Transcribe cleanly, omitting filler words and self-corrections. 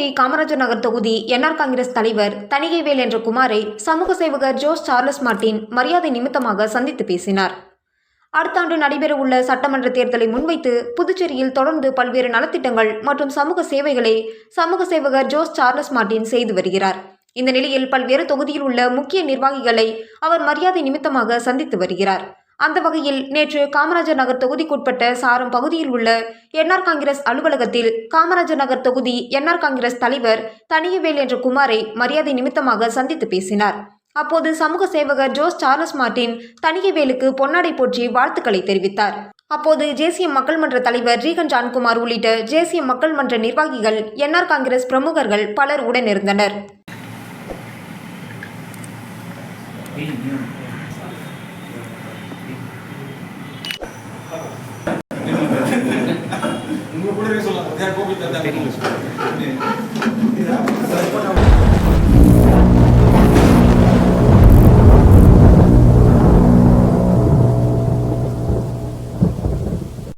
புதுச்சேரி காமராஜர் நகர் தொகுதி என்ஆர் காங்கிரஸ் தலைவர் தணிகைவேல் என்ற குமாரை சமூக சேவகர் ஜோஸ் சார்லஸ் மார்ட்டின் மரியாதை நிமித்தமாக சந்தித்து பேசினார். அடுத்த ஆண்டு நடைபெறவுள்ள சட்டமன்ற தேர்தலை முன்வைத்து புதுச்சேரியில் தொடர்ந்து பல்வேறு நலத்திட்டங்கள் மற்றும் சமூக சேவைகளை சமூக சேவகர் ஜோஸ் சார்லஸ் மார்ட்டின் செய்து வருகிறார். இந்த நிலையில் பல்வேறு தொகுதியில் உள்ள முக்கிய நிர்வாகிகளை அவர் மரியாதை நிமித்தமாக சந்தித்து வருகிறார். அந்த வகையில் நேற்று காமராஜர் நகர் தொகுதிக்குட்பட்ட சாரம் பகுதியில் உள்ள என்ஆர் காங்கிரஸ் அலுவலகத்தில் காமராஜர் நகர் தொகுதி என்ஆர் காங்கிரஸ் தலைவர் தணிகைவேல் என்ற குமாரை மரியாதை நிமித்தமாக சந்தித்து பேசினார். அப்போது சமூக சேவகர் ஜோஸ் சார்லஸ் மார்ட்டின் தணிகைவேலுக்கு பொன்னாடை போற்றி வாழ்த்துக்களை தெரிவித்தார். அப்போது ஜேசிஎம் மக்கள் மன்ற தலைவர் ரீகன் ஜான்குமார் உள்ளிட்ட ஜேசிஎம் மக்கள் மன்ற நிர்வாகிகள் என்ஆர் காங்கிரஸ் பிரமுகர்கள் பலர் உடனிருந்தனர். உங்க கூட சொல்லலாம்